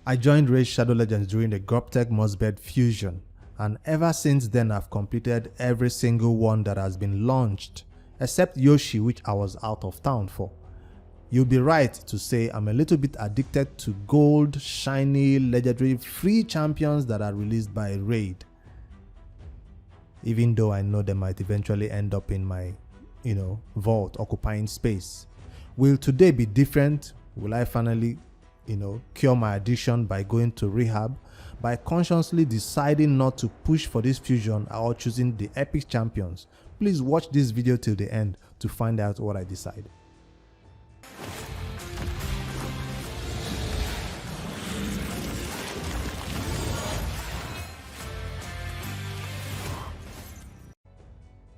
I joined Raid Shadow Legends during the Groptech Mossbed Fusion, and ever since then I've completed every single one that has been launched, except Yoshi, which I was out of town for. You'll be right to say I'm a little bit addicted to gold, shiny, legendary, free champions that are released by Raid. Even though I know they might eventually end up in my, vault occupying space. Will today be different? Will I finally, cure my addiction by going to rehab? By consciously deciding not to push for this fusion or choosing the epic champions? Please watch this video till the end to find out what I decide.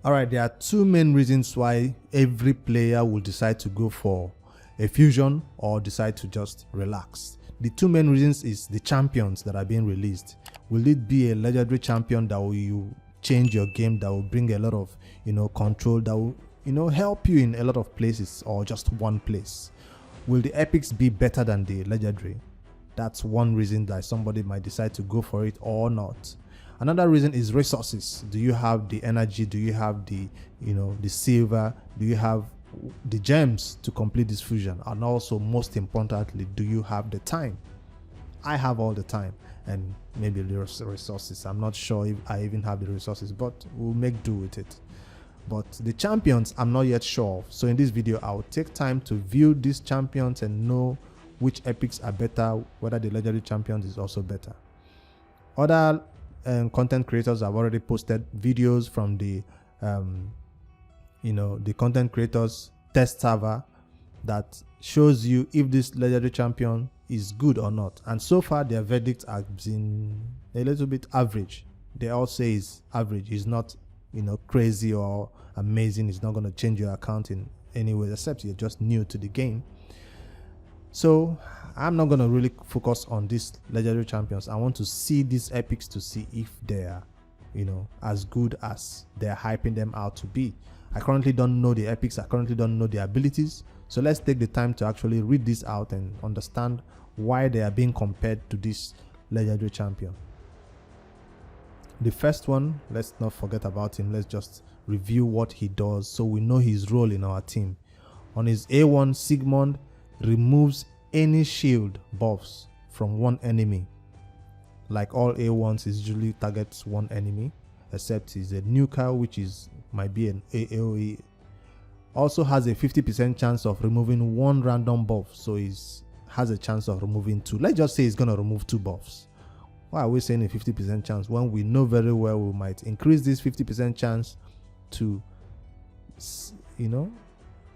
Alright, there are two main reasons why every player will decide to go for a fusion or decide to just relax. The two main reasons is the champions that are being released. Will it be a legendary champion that will change your game, that will bring a lot of control, that will help you in a lot of places or just one place? Will the epics be better than the legendary? That's one reason that somebody might decide to go for it or not. Another reason is resources. Do you have the energy? Do you have the the silver? Do you have the gems to complete this fusion? And also, most importantly, do you have the time? I have all the time and maybe the resources. I'm not sure if I even have the resources, but we'll make do with it. But the champions, I'm not yet sure of. So in this video, I'll take time to view these champions and know which epics are better, whether the legendary champions is also better. Other content creators have already posted videos from the the content creators test server that shows you if this legendary champion is good or not, and so far their verdicts have been a little bit average. They all say it's average. It's not crazy or amazing. It's not going to change your account in any way, except you're just new to the game. So I'm not going to really focus on these legendary champions. I want to see these epics to see if they're as good as they're hyping them out to be. I currently don't know the epics. I currently don't know the abilities. So let's take the time to actually read this out and understand why they are being compared to this legendary champion. The first one, let's not forget about him. Let's just review what he does so we know his role in our team. On his A1, Sigmund removes any shield buffs from one enemy. Like all A1s, it usually targets one enemy, except he's a nuker, which might be an AOE. Also has a 50% chance of removing one random buff, so he has a chance of removing two. Let's just say he's gonna remove two buffs. Why are we saying a 50% chance when we know very well we might increase this 50% chance to,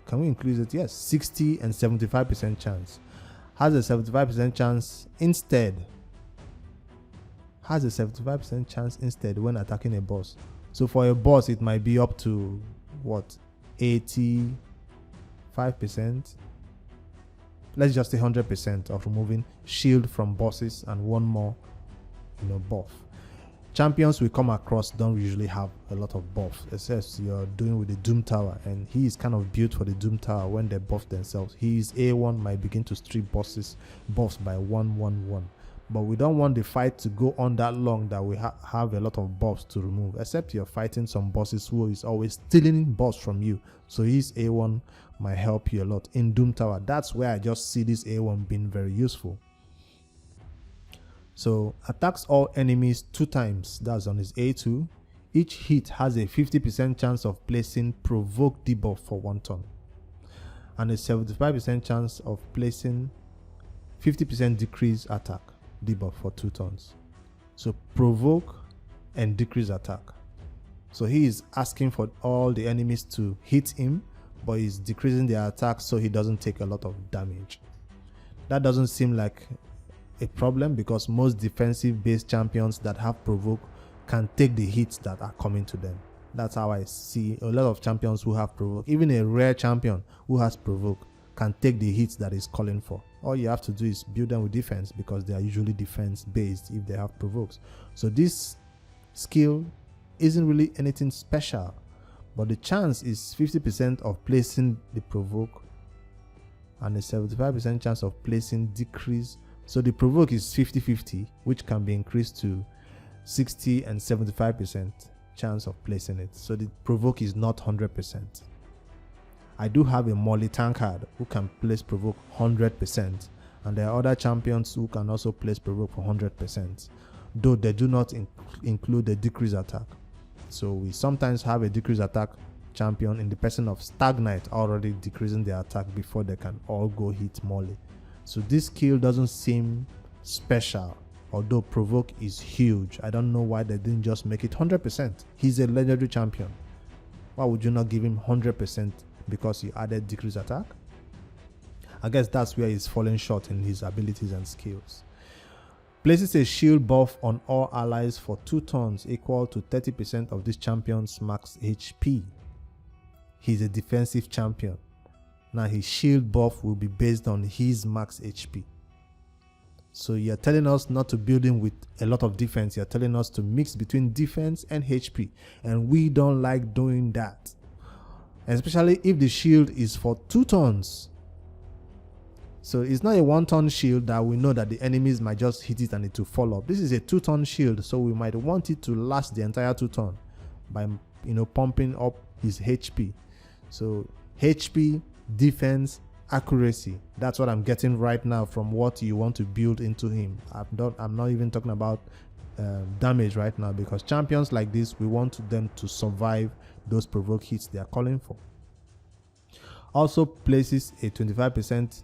can we increase it? Yes, 60 and 75% chance. Has a 75% chance instead. Has a 75% chance instead when attacking a boss. So for a boss, it might be up to what, 85%. Let's just say 100% of removing shield from bosses and one more, buff. Champions we come across don't usually have a lot of buffs, except you're doing with the Doom Tower, and he is kind of built for the Doom Tower. When they buff themselves, his A1 might begin to strip buffs by 1-1-1. But we don't want the fight to go on that long that we have a lot of buffs to remove, except you're fighting some bosses who is always stealing buffs from you. So his A1 might help you a lot in Doom Tower. That's where I just see this A1 being very useful. So attacks all enemies 2 times. That's on his A2. Each hit has a 50% chance of placing provoke debuff for 1 turn, and a 75% chance of placing 50% decrease attack debuff for 2 turns. So provoke and decrease attack. So he is asking for all the enemies to hit him, but he's decreasing their attack so he doesn't take a lot of damage. That doesn't seem like a problem, because most defensive based champions that have provoke can take the hits that are coming to them. That's how I see a lot of champions who have provoke. Even a rare champion who has provoke can take the hits that is calling for. All you have to do is build them with defense, because they are usually defense based if they have provokes. So this skill isn't really anything special, but the chance is 50% of placing the provoke and a 75% chance of placing decrease So the provoke is 50-50, which can be increased to 60 and 75% chance of placing it. So the provoke is not 100%. I do have a Molly tankard who can place provoke 100%, and there are other champions who can also place provoke for 100%, though they do not include the decrease attack. So we sometimes have a decrease attack champion in the person of Stagnite already decreasing their attack before they can all go hit Molly. So this skill doesn't seem special, although provoke is huge. I don't know why they didn't just make it 100%. He's a legendary champion. Why would you not give him 100% because you added decrease attack? I guess that's where he's falling short in his abilities and skills. Places a shield buff on all allies for 2 turns equal to 30% of this champion's max HP. He's a defensive champion. Now his shield buff will be based on his max HP. So you're telling us not to build him with a lot of defense. You're telling us to mix between defense and HP. And we don't like doing that. Especially if the shield is for 2 turns. So it's not a 1-turn shield that we know that the enemies might just hit it and it will fall off. This is a 2-turn shield, so we might want it to last the entire 2 turns by, pumping up his HP. So HP, defense, accuracy. That's what I'm getting right now from what you want to build into him. I'm not even talking about damage right now, because champions like this, we want them to survive those provoke hits they are calling for. Also places a 25%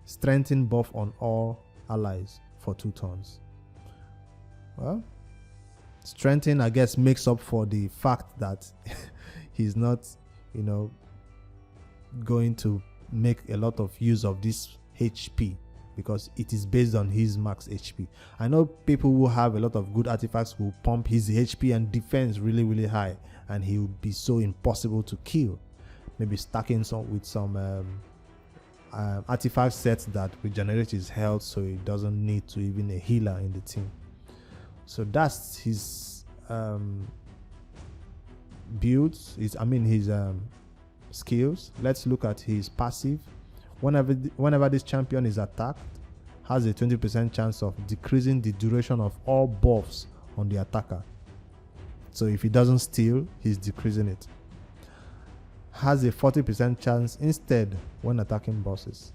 strengthen buff on all allies for 2 turns. Well, strengthen, I guess, makes up for the fact that he's not, going to make a lot of use of this HP, because it is based on his max HP. I know people who have a lot of good artifacts will pump his HP and defense really, really high, and he will be so impossible to kill. Maybe stacking with some artifact sets that regenerate his health, so he doesn't need to even a healer in the team. So that's his builds, his skills. Let's look at his passive. Whenever this champion is attacked, has a 20% chance of decreasing the duration of all buffs on the attacker. So if he doesn't steal, he's decreasing it. Has a 40% chance instead when attacking bosses.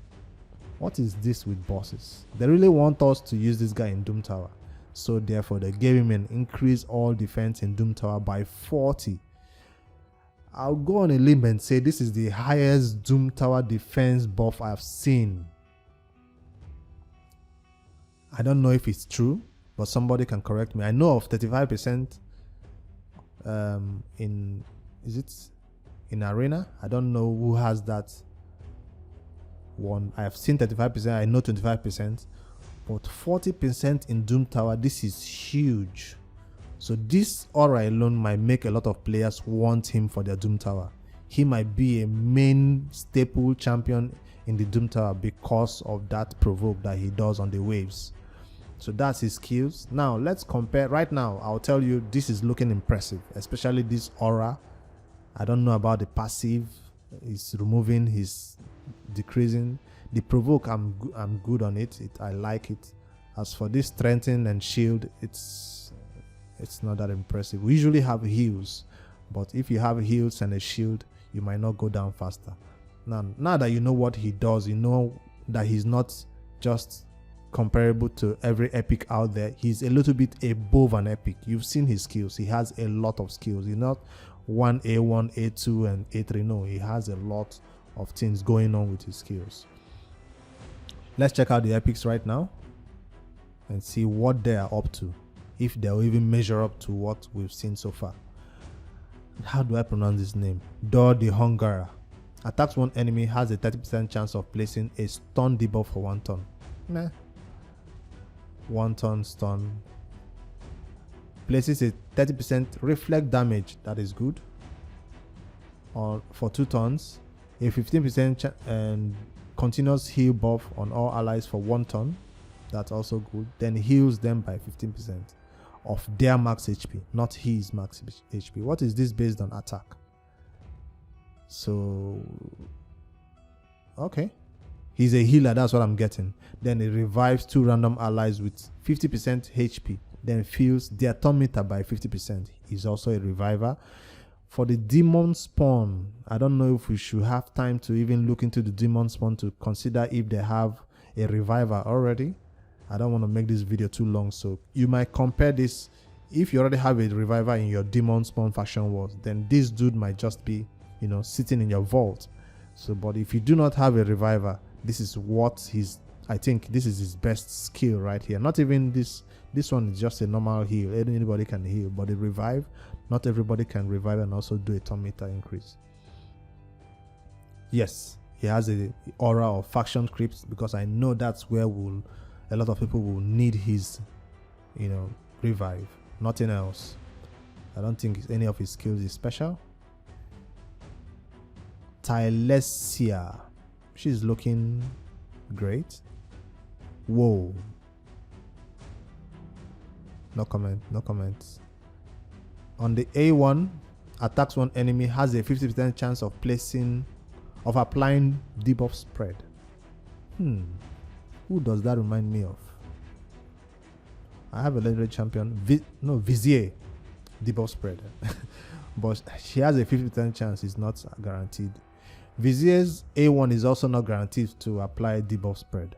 What is this with bosses? They really want us to use this guy in Doom Tower, so therefore they gave him an increase all defense in Doom Tower by 40. I'll go on a limb and say this is the highest Doom Tower defense buff I've seen. I don't know if it's true, but somebody can correct me. I know of 35% in Arena. I don't know who has that one. I have seen 35%, I know 25%, but 40% in Doom Tower, this is huge. So this aura alone might make a lot of players want him for their Doom Tower. He might be a main staple champion in the Doom Tower because of that provoke that he does on the waves. So that's his skills. Now let's compare. Right now I'll tell you this is looking impressive, especially this aura. I don't know about the passive. He's removing, he's decreasing. The provoke, I'm good on it. I like it. As for this strengthen and shield, it's not that impressive. We usually have heals, but if you have heals and a shield, you might not go down faster. Now that you know what he does, you know that he's not just comparable to every epic out there. He's a little bit above an epic. You've seen his skills. He has a lot of skills. He's not 1A1, A2, and A3. No, he has a lot of things going on with his skills. Let's check out the epics right now and see what they are up to, if they'll even measure up to what we've seen so far. How do I pronounce this name? Duhr the Hungerer. Attacks one enemy, has a 30% chance of placing a stun debuff for 1 turn. Nah. 1 turn stun. Places a 30% reflect damage, that is good, for 2 turns. A 15% and continuous heal buff on all allies for 1 turn, that's also good. Then heals them by 15% of their max HP, not his max HP. What is this based on? Attack. So okay, He's a healer, that's what I'm getting. Then it revives 2 random allies with 50% HP. Then fills their Demytha by 50%. He's also a reviver. For the demon spawn, I don't know if we should have time to even look into the demon spawn to consider if they have a reviver already. I don't want to make this video too long, so you might compare this. If you already have a reviver in your demon spawn faction wars, then this dude might just be, you know, sitting in your vault. So, but if you do not have a reviver, this is what I think this is his best skill right here. Not even this one is just a normal heal. Anybody can heal, but the revive, not everybody can revive and also do a Demytha increase. Yes, he has a aura of faction crypts, because I know that's where a lot of people will need his, you know, revive. Nothing else. I don't think any of his skills is special. Thylessia, she's looking great. Whoa. No comment, no comments. On the A1, attacks one enemy, has a 50% chance of applying debuff spread. Who does that remind me of? I have a legendary champion, Vizier, debuff spread. But she has a 50% chance, it's not guaranteed. Vizier's A1 is also not guaranteed to apply debuff spread.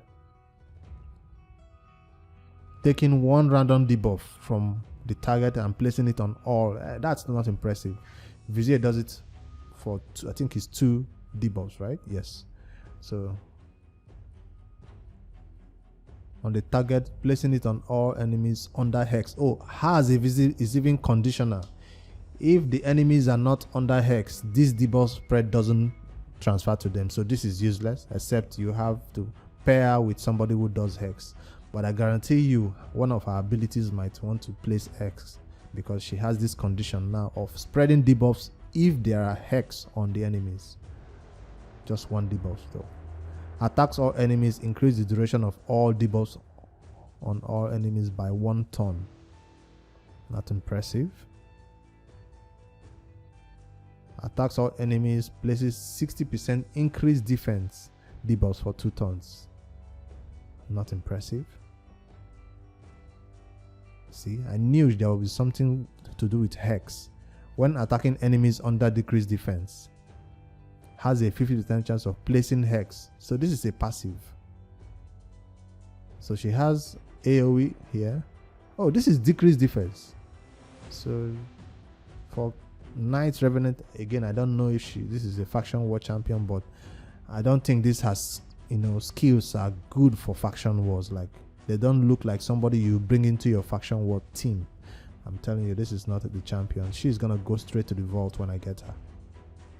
Taking one random debuff from the target and placing it on all, that's not impressive. Vizier does it for I think it's 2 debuffs, right? Yes. So on the target, placing it on all enemies under hex. Oh, has a visit is even conditional. If the enemies are not under hex, this debuff spread doesn't transfer to them. So this is useless, except you have to pair with somebody who does hex. But I guarantee you, one of her abilities might want to place hex, because she has this condition now of spreading debuffs if there are hex on the enemies. Just 1 debuff though. Attacks all enemies, increase the duration of all debuffs on all enemies by 1 turn. Not impressive. Attacks all enemies, places 60% increased defense debuffs for 2 turns. Not impressive. See, I knew there would be something to do with hex. When attacking enemies under decreased defense, has a 50% chance of placing hex. So this is a passive. So she has AoE here. Oh, this is decreased defense. So for Knight Revenant, again, I don't know if this is a faction war champion, but I don't think this has, you know, skills are good for faction wars. Like, they don't look like somebody you bring into your faction war team. I'm telling you, this is not the champion. She's gonna go straight to the vault when I get her.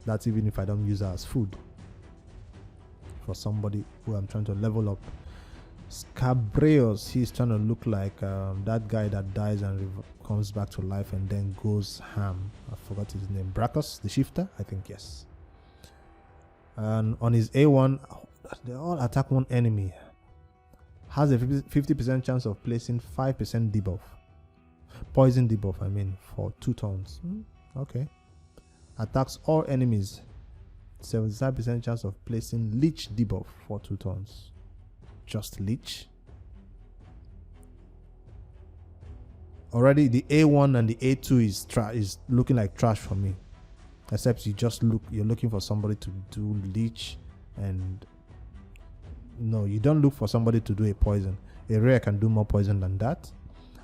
That's even if I don't use her as food for somebody who I'm trying to level up. Scabrius, he's trying to look like that guy that dies and comes back to life and then goes ham. I forgot his name. Brachus, the shifter, I think. Yes. And on his A1, they all attack one enemy. Has a 50% chance of placing 5% debuff. Poison debuff, I mean, for 2 turns. Okay. Attacks all enemies. 75% chance of placing leech debuff for 2 turns. Just leech. Already the A1 and the A2 is looking like trash for me. Except you're looking for somebody to do leech, and no, you don't look for somebody to do a poison. A rare can do more poison than that.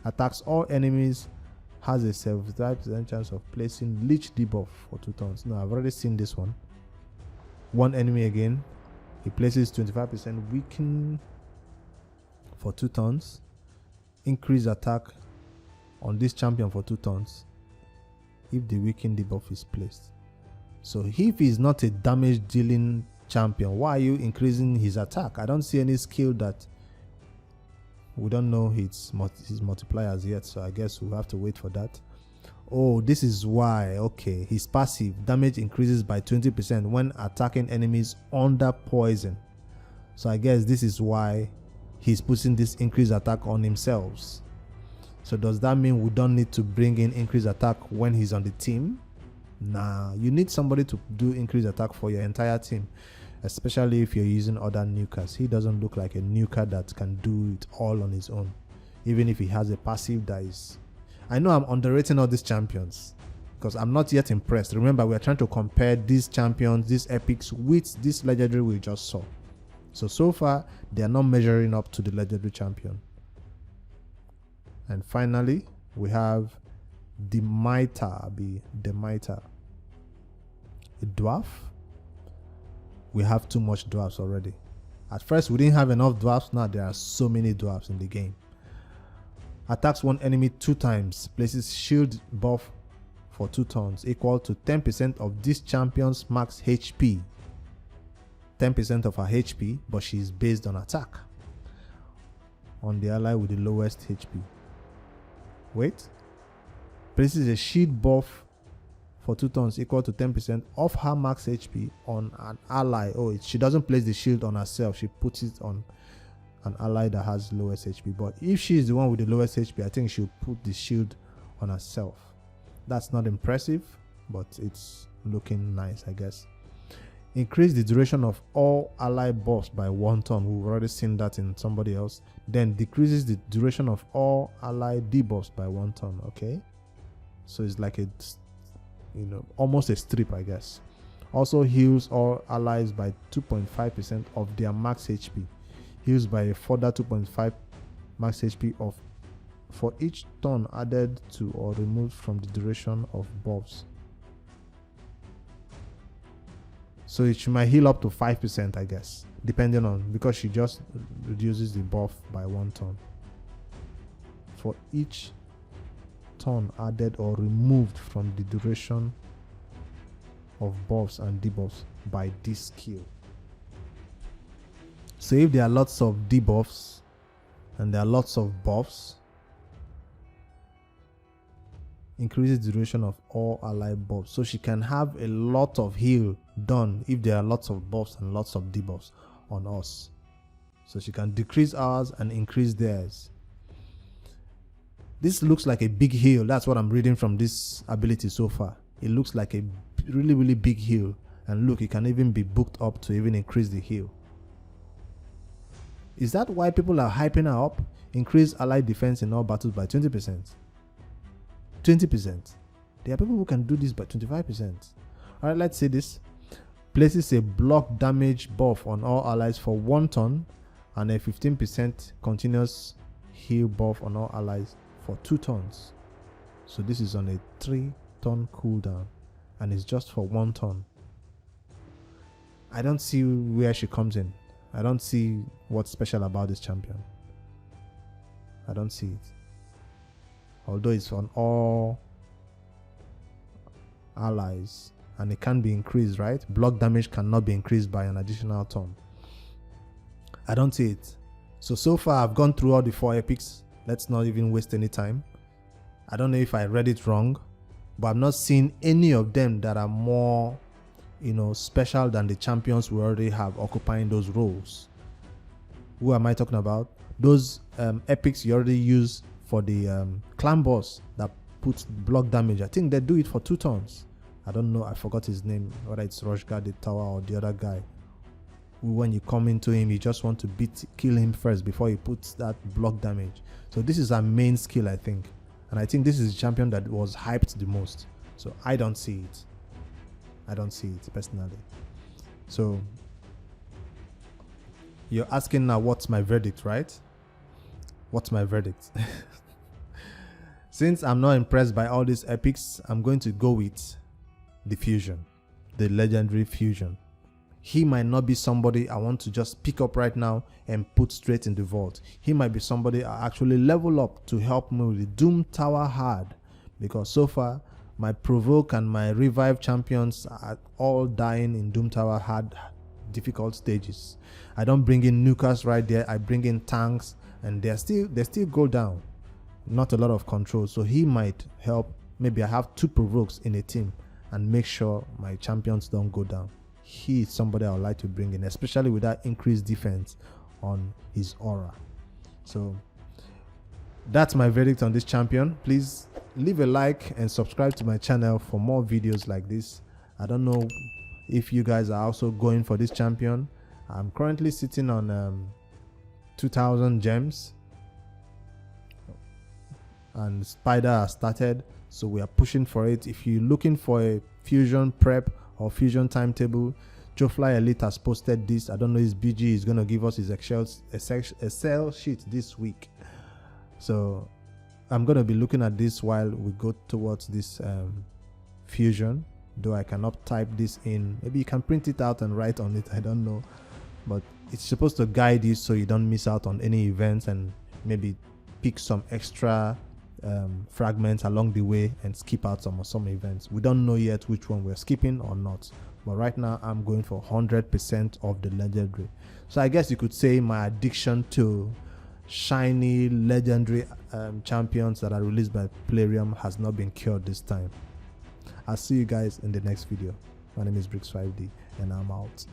Attacks all enemies, has a 75% chance of placing leech debuff for 2 turns. No, I've already seen this one. One enemy again, he places 25% weaken for 2 turns. Increase attack on this champion for 2 turns if the weaken debuff is placed. So if he's not a damage dealing champion, why are you increasing his attack? I don't see any skill that we don't know his multipliers yet, so I guess we'll have to wait for that. Oh, this is why. Okay, his passive damage increases by 20% when attacking enemies under poison. So I guess this is why he's putting this increased attack on himself. So does that mean we don't need to bring in increased attack when he's on the team? Nah, you need somebody to do increased attack for your entire team. especially if you're using other nukers. He doesn't look like a nuker that can do it all on his own, even if he has a passive that is... I know I'm underrating all these champions because I'm not yet impressed. Remember, we're trying to compare these champions, these epics, with this legendary we just saw. So far, they are not measuring up to the legendary champion. And finally, we have Demytha, a dwarf. We have too much dwarfs already. At first, we didn't have enough dwarfs. Now there are so many dwarfs in the game. Attacks one enemy 2 times. Places shield buff for 2 turns, equal to 10% of this champion's max HP. 10% of her HP, but she's based on attack. On the ally with the lowest HP. Wait. Places a shield buff for 2 turns equal to 10% of her max HP on an ally. Oh, she doesn't place the shield on herself. She puts it on an ally that has lowest HP. But if she is the one with the lowest HP, I think she'll put the shield on herself. That's not impressive, but it's looking nice, I guess. Increase the duration of all ally buffs by 1 turn. We've already seen that in somebody else. Then decreases the duration of all ally debuffs by 1 turn. Okay, so it's like a, almost a strip, I guess. Also heals all allies by 2.5% of their max HP. Heals by a further 2.5 max HP for each turn added to or removed from the duration of buffs. So she might heal up to 5%, I guess, depending on, because she just reduces the buff by 1 turn. For each turn added or removed from the duration of buffs and debuffs by this skill. So if there are lots of debuffs and there are lots of buffs, increases the duration of all ally buffs. So she can have a lot of heal done if there are lots of buffs and lots of debuffs on us. So she can decrease ours and increase theirs. This looks like a big heal. That's what I'm reading from this ability so far. It looks like a really, really big heal. And look, it can even be booked up to even increase the heal. Is that why people are hyping her up? Increase ally defense in all battles by 20%. 20%. There are people who can do this by 25%. Alright, let's see this. Places a block damage buff on all allies for 1 turn and a 15% continuous heal buff on all allies for 2 turns. So this is on a 3-turn cooldown and it's just for 1 turn. I don't see where she comes in. I don't see what's special about this champion. I don't see it. Although it's on all allies and it can be increased, right? Block damage cannot be increased by an additional turn. I don't see it. So far I've gone through all the 4 epics. Let's not even waste any time. I don't know if I read it wrong, but I'm not seeing any of them that are more, special than the champions we already have occupying those roles. Who am I talking about? Those epics you already use for the clan boss that puts block damage. I think they do it for 2 turns. I don't know, I forgot his name, whether it's Roshgar the Tower or the other guy. When you come into him, you just want to kill him first before he puts that block damage. So this is our main skill, I think. And I think this is the champion that was hyped the most. So I don't see it. I don't see it personally. So you're asking now, what's my verdict, right? What's my verdict? Since I'm not impressed by all these epics, I'm going to go with the fusion, the legendary fusion. He might not be somebody I want to just pick up right now and put straight in the vault. He might be somebody I actually level up to help me with the Doom Tower hard, because so far my provoke and my revive champions are all dying in Doom Tower hard difficult stages. I don't bring in nukers right there. I bring in tanks and they still go down. Not a lot of control. So he might help. Maybe I have 2 provokes in a team and make sure my champions don't go down. He is somebody I would like to bring in, especially with that increased defense on his aura. So that's my verdict on this champion. Please leave a like and subscribe to my channel for more videos like this. I don't know if you guys are also going for this champion. I'm currently sitting on 2000 gems, and Spider has started, so we are pushing for it. If you're looking for a fusion prep or fusion timetable, Jofly Elite has posted this. I don't know, his BG is going to give us his Excel sheet this week, so I'm going to be looking at this while we go towards this fusion, though I cannot type this in. Maybe you can print it out and write on it, I don't know, but it's supposed to guide you so you don't miss out on any events, and maybe pick some extra fragments along the way and skip out some events. We don't know yet which one we're skipping or not, but right now I'm going for 100% of the legendary. So I guess you could say my addiction to shiny legendary champions that are released by Plarium has not been cured this time. I'll see you guys in the next video. My name is Bricks5D and I'm out.